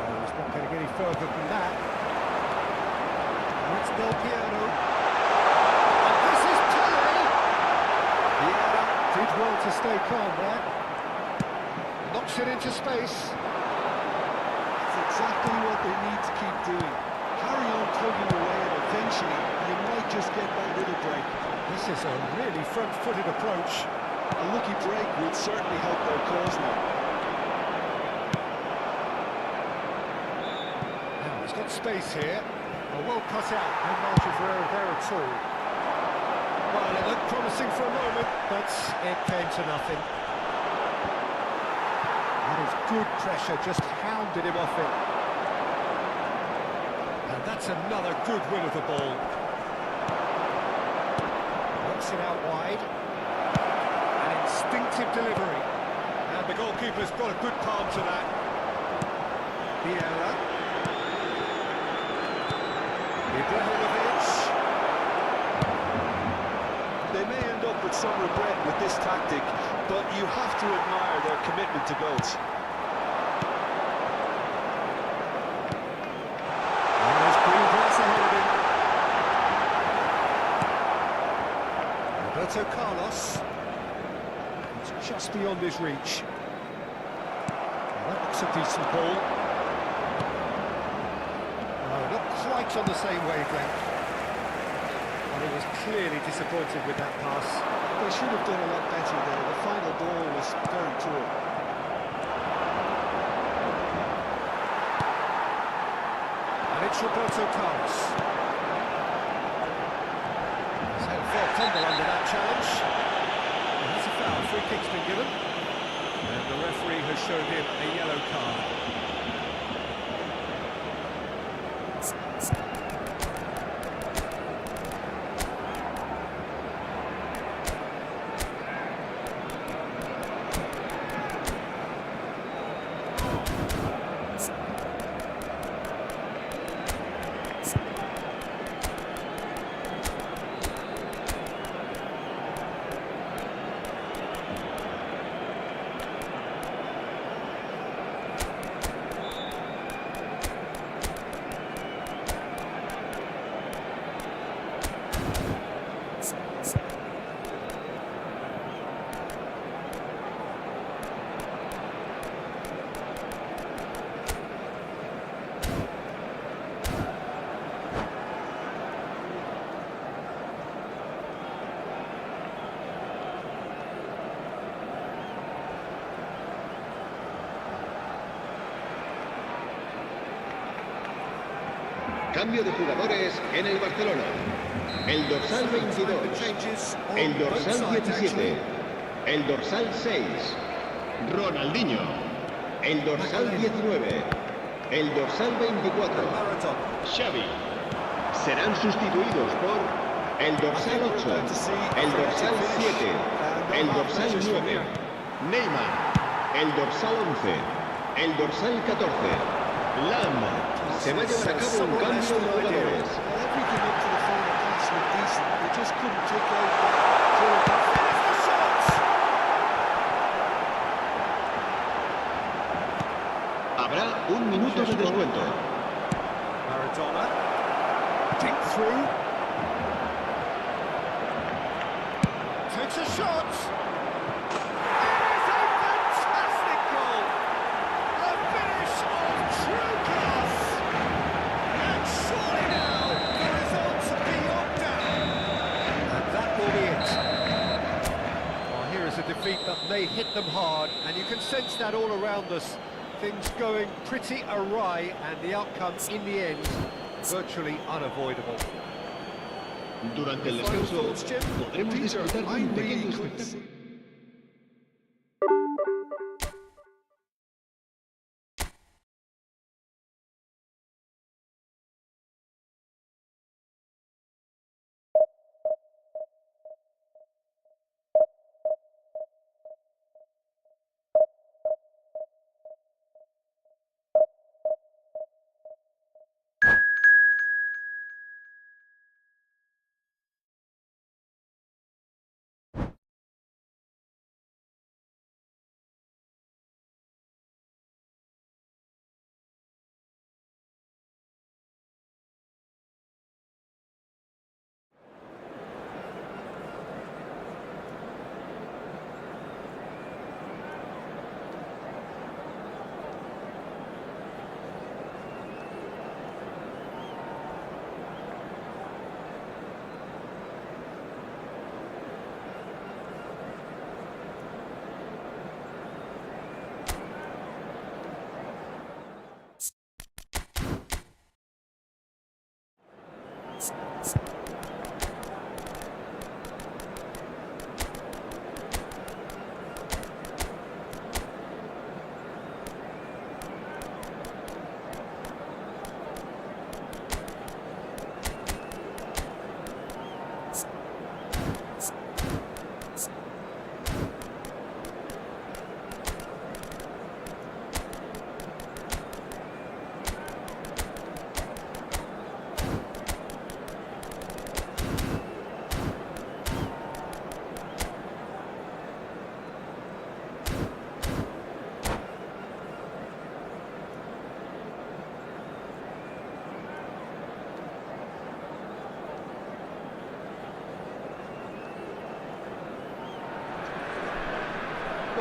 He's not getting any further than that. It's Del Piero. And this is Tully! Vieira did well to stay calm there. Knocks it into space. That's exactly what they need to keep doing. Carry on tugging away, and potentially, you might just get that little break. This is a really front-footed approach. A lucky break would certainly help their cause now. Now, he's got space here. Well cut out, no margin for error there at all. Well, it looked promising for a moment, but it came to nothing. That is good pressure, just hounded him off it. And that's another good win of the ball. Works it out wide. An instinctive delivery. And the goalkeeper's got a good palm to that. Vieira. Ibrahimovic. They may end up with some regret with this tactic, but you have to admire their commitment to goals. And there's green grass ahead of him. Roberto Carlos. It's just beyond his reach. Well, that looks a decent ball. No, not quite on the same wavelength. Well, he was clearly disappointed with that pass. They should have done a lot better there. The final ball was very poor. And it's Roberto Carlos. He's had a fair tumble under that challenge. And that's a foul. Free kick's been given. And the referee has shown him a yellow card. Cambio de jugadores en el Barcelona. El dorsal 22, el dorsal 17, el dorsal 6, Ronaldinho, el dorsal 19, el dorsal 24, Xavi. Serán sustituidos por el dorsal 8, el dorsal 7, el dorsal 9, Neymar, el dorsal 11, el dorsal 14, Lam. Se va a llevar a cabo un cambio de jugadores. Habrá un minuto de descuento. Maradona. Dig through. Takes a shot. It is a fantastic goal. A finish of true class. And surely now the results are beyond doubt. And that will be it. Well, here is a defeat that may hit them hard, and you can sense that all around us. Things going pretty awry, and the outcome in the end virtually unavoidable. Durante el descanso podremos disfrutar de un pequeño espectáculo.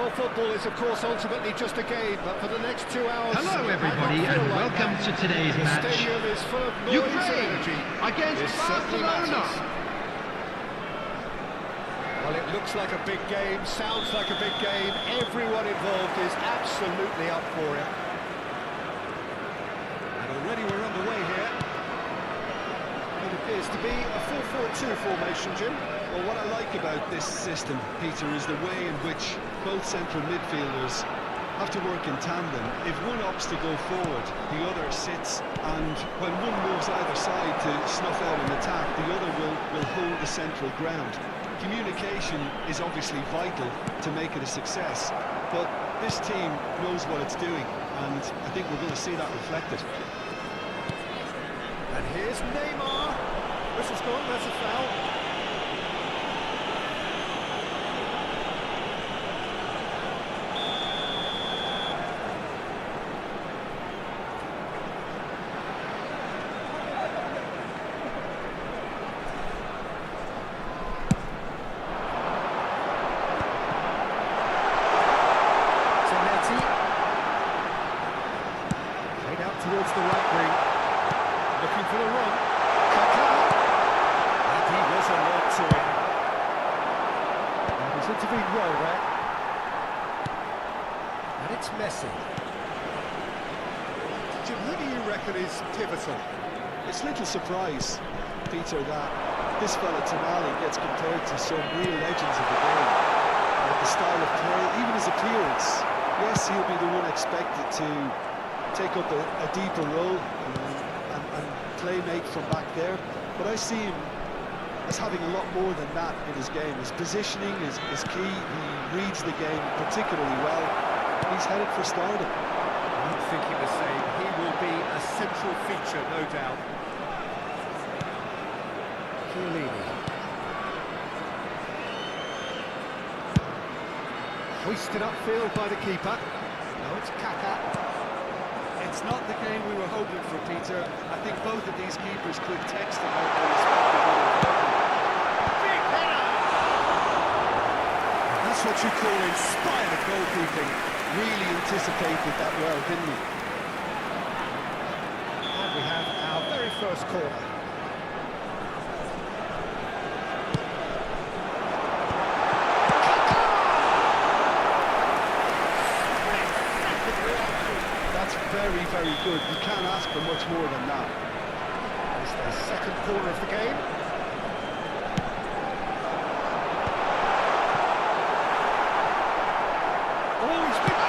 Well, football is, of course, ultimately just a game, but for the next 2 hours... Hello, everybody, and welcome to today's the match. stadium is full of noise and Ukraine energy. against This certainly Barcelona. matters. Well, it looks like a big game, sounds like a big game. Everyone involved is absolutely up for it. And already we're underway here. It appears to be a 4-4-2 formation, Jim. Well, what I like about this system, Peter, is the way in which both central midfielders have to work in tandem. If one opts to go forward, the other sits, and when one moves either side to snuff out an attack, the other will hold the central ground. Communication is obviously vital to make it a success, but this team knows what it's doing, and I think we're going to see that reflected. And here's Neymar. Whistle's gone, that's a foul. Towards the right wing, looking for the run. Kaká, and he was alert to it. And he's intervened well there. And it's Messi. Jim, who do you reckon is pivotal? It's little surprise, Peter, that this fella Tonali gets compared to some real legends of the game. The style of play, even his appearance. Yes, he'll be the one expected to take up a deeper role and play make from back there, but I see him as having a lot more than that in his game. His positioning is key. He reads the game particularly well. He's headed for stardom. I'm thinking the same. He will be a central feature, no doubt. Chiellini. Hoisted upfield by the keeper. Now it's Kaká. It's not the game we were hoping for, Peter. I think both of these keepers could text about their respective goals. Big header! That's what you call inspired goalkeeping. Really anticipated that well, didn't he? And we have our very first corner. Very, very good. You can't ask for much more than that. It's their second corner of the game. Oh, he's been...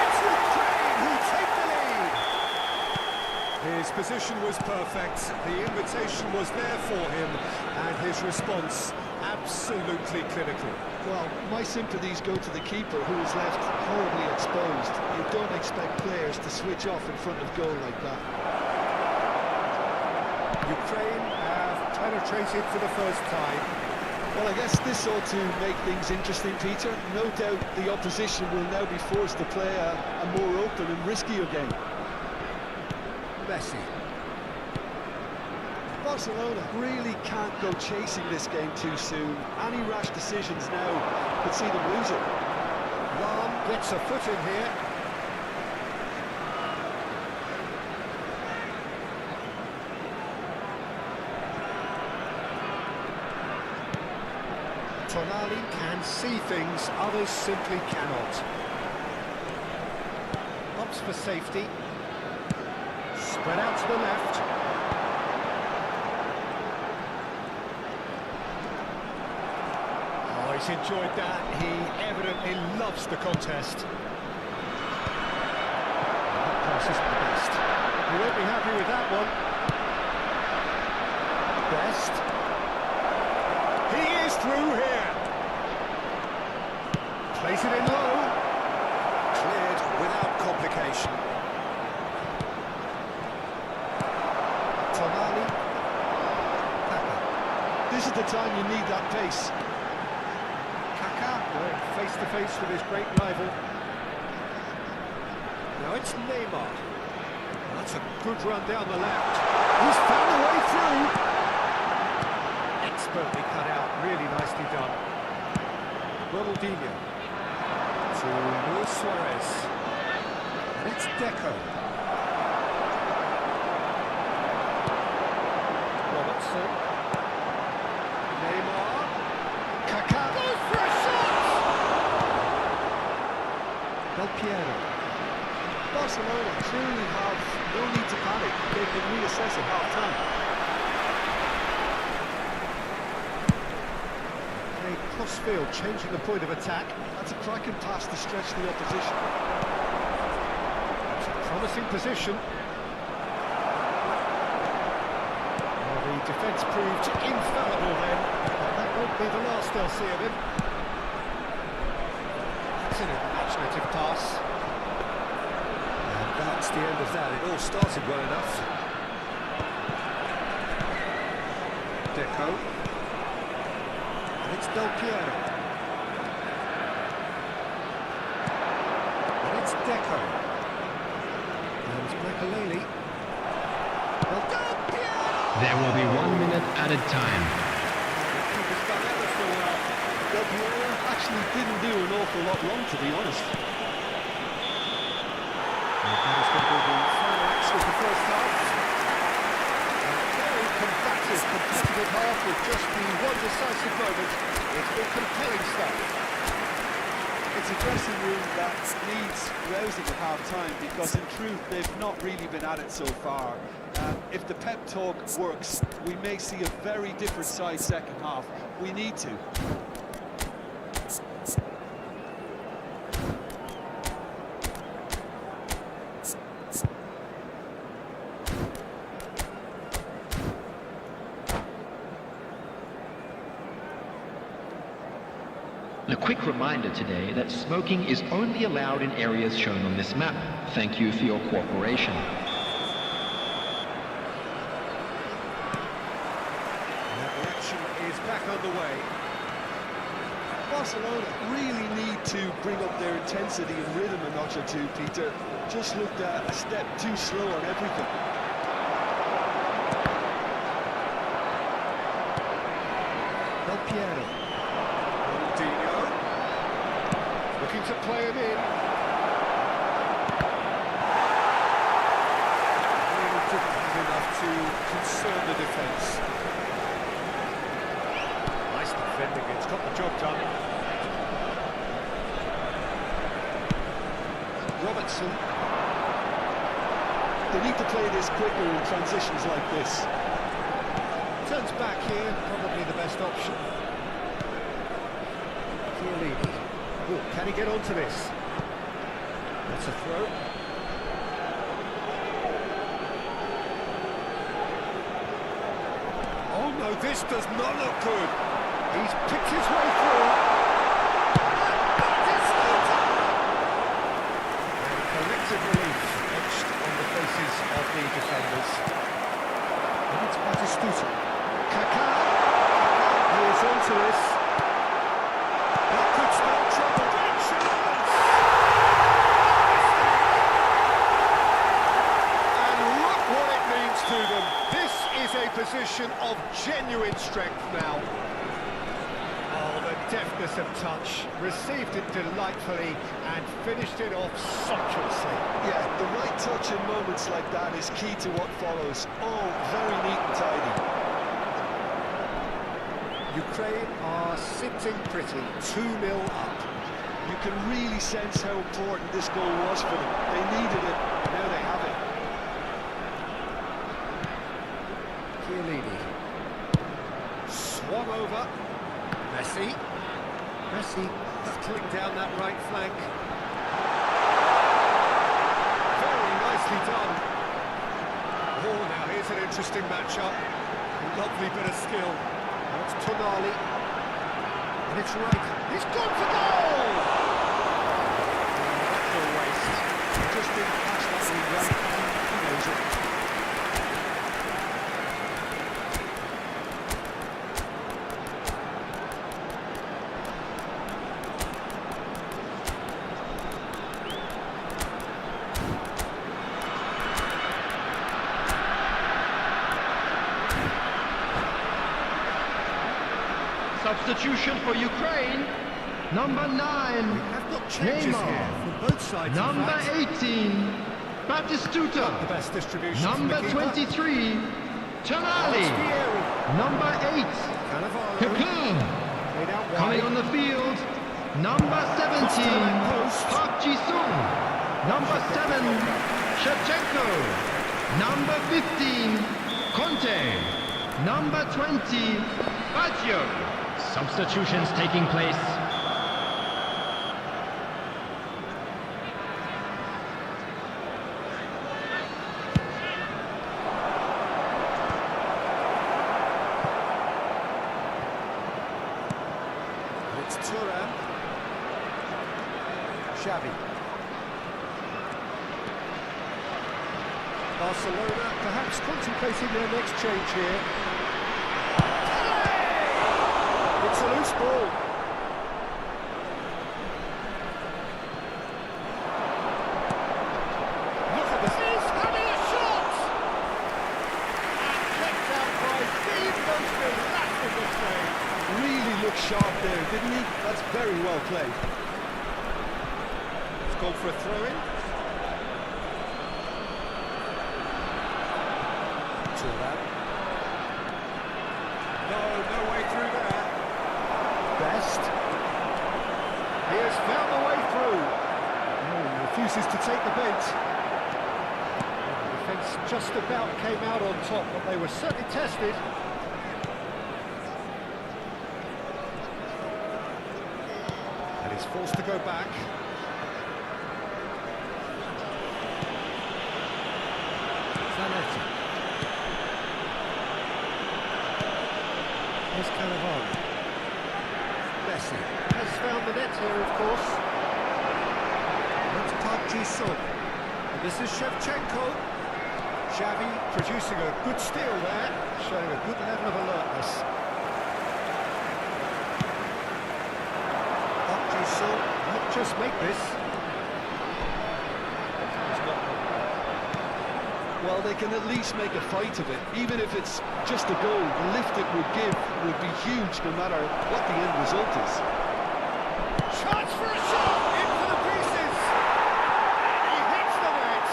It's Ukraine who take the lead. His position was perfect. The invitation was there for him, and his response absolutely clinical. Well, my sympathies go to the keeper, who was left horribly exposed. You don't expect players to switch off in front of goal like that. Ukraine have penetrated for the first time. Well, I guess this ought to make things interesting, Peter. No doubt the opposition will now be forced to play a more open and riskier game. Messi. Barcelona really can't go chasing this game too soon. Any rash decisions now could see them lose it. Lam gets a foot in here. Tonali can see things others simply cannot. Up opts for safety. Spread out to the left. Oh, he's enjoyed that. He evidently loves the contest. That pass isn't the best. He won't be happy with that one. Best. He is through here. Plays it in low. Cleared without complication. Tonali. Kaka. This is the time you need that pace. Kaka going face to face with his great rival. Now it's Neymar. That's a good run down the left. He's found a way through. Expertly cut out, really nicely done. Ronaldinho to Luis Suarez. And it's Deco. Robertson. Neymar. Kaká goes for a shot! Del Piero. Barcelona clearly have no need to panic. They can reassess at half-time. Crossfield changing the point of attack. That's a cracking pass to stretch the opposition. It's a promising position. Well, the defence proved infallible then, but that won't be the last they'll see of him. That's an imaginative pass. And that's the end of that. It all started well enough. Deco. And it's Del Piero. And it's Deco. And it's Makaleli. Del Piero! There will be 1 minute added time. Keeper's done ever so well. Del Piero actually didn't do an awful lot wrong, to be honest. And that is going to be the final action of the first half. A very combative, competitive half with just the one decisive moment. It's been compelling stuff. It's a dressing room that needs rousing at half-time because, in truth, they've not really been at it so far. If the pep talk works, we may see a very different side second half. We need to. A quick reminder today that smoking is only allowed in areas shown on this map. Thank you for your cooperation. And the action is back underway. Barcelona really need to bring up their intensity and rhythm a notch or two, Peter. Just looked a step too slow on everything. Del Piero. Ronaldinho. Looking to play it in. Really didn't have enough to concern the defence. Nice defending, it's got the job done. Robertson. They need to play this quicker in transitions like this. Turns back here, probably the best option. Chiellini. Oh, can he get onto this? That's a throw. Oh no, this does not look good. He's picked his way through. And collective relief etched on the faces of the defenders. And it's Batistuta. Kaká. He is onto this. That could spell trouble. Great chance! And look what it means to them. This is a position of genuine strength now. Oh, the deftness of touch. Received it delightfully and finished it off sumptuously. Yeah, the right touch in moments like that is key to what follows. Oh, very neat and tidy. Ukraine are sitting pretty, 2-0 up. You can really sense how important this goal was for them. They needed it, and now they have it. Chiellini. Swung over. Messi. Messi battling down that right flank. Very nicely done. Oh, now here's an interesting matchup. A lovely bit of skill. That's Tonali. And it's right. It's gone for goal! That's a waste. Just didn't catch that one right. He knows it. Substitution for Ukraine, number 9, Have got changes Neymar. here from both sides. number 18, Batistuta, The best distribution. number from the keeper. 23, Tonali, Vieri. number 8, Cannavaro. Kapoor, Played out wide. coming on the field, number 17, Park Ji-sung, number 7, Shevchenko, number 15, Conte, number 20, Baggio. Substitutions taking place. It's Thuram. Xavi. Barcelona perhaps contemplating their next change here. It's a loose ball. Look at this. He's having a shot! And kept out by the most irascible save. Really looked sharp there, didn't he? That's very well played. It's gone for a throw-in. Thuram. No way through there. Best. He has found the way through. Oh, he refuses to take the bait. The defence just about came out on top, but they were certainly tested. And he's forced to go back. Zanetti. Here's Cannavaro. Messi has found the net here, of course. That's Park Ji-sung. And this is Shevchenko. Xavi producing a good steal there, showing a good level of alertness. Park Ji-sung might just make this. He's got one. Well, they can at least make a fight of it. Even if it's just a goal, the lift it would give would be huge no matter what the end result is. Chance for a shot! Into the pieces! And he hits the net!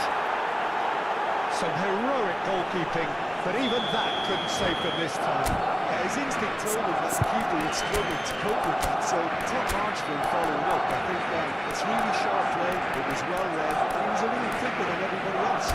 Some heroic goalkeeping, but even that couldn't save them this time. Yeah, his instinct told him that the keeper would struggle to cope with that, so top marks for him following up. I think it's really sharp play, it was well read, and he was a little quicker than everybody else.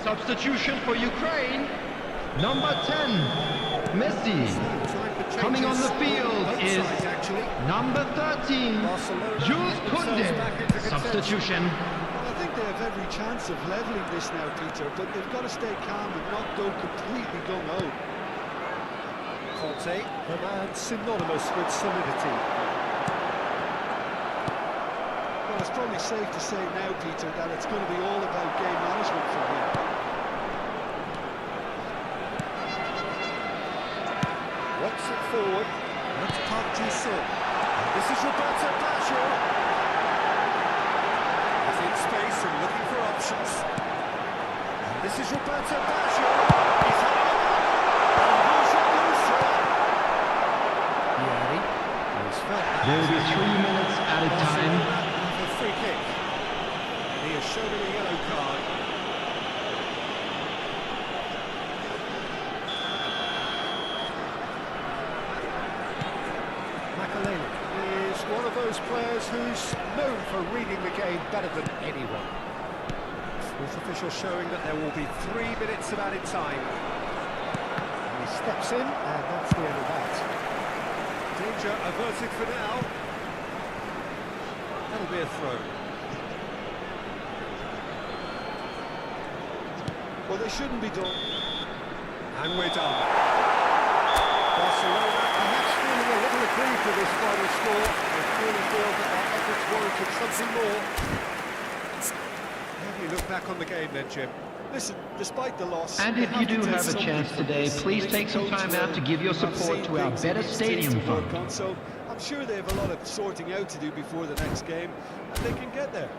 Substitution for Ukraine, number 10, Messi. Coming on the field is number 13, Jules Koundé. Substitution. Well, I think they have every chance of levelling this now, Peter, but they've got to stay calm and not go completely gung-ho. Conte, the man synonymous with solidity. Well, a it's probably safe to say now, Peter, that it's going to be all about game management from here. Works it forward. That's Park Ji-sung. This is Roberto Baggio. He's in space and looking for options. And this is Roberto Baggio. He's had it. And who's it loose here? Yeah, he's felt that. There will be 3 minutes added time. A free kick. And he has shown him a yellow card. Is one of those players who's known for reading the game better than anyone. Fourth official showing that there will be 3 minutes of added time. And he steps in, and that's the end of that. Danger averted for now. That'll be a throw. Well, they shouldn't be done. And we're done. Barcelona perhaps feeling a little aggrieved with this final score. They clearly feel that their efforts warranted something more. How do you look back on the game then, Jim? Listen, despite the loss... And if you do have a chance today, please take some time out to give your support to our Better Stadium Fund. So I'm sure they have a lot of sorting out to do before the next game, and they can get there.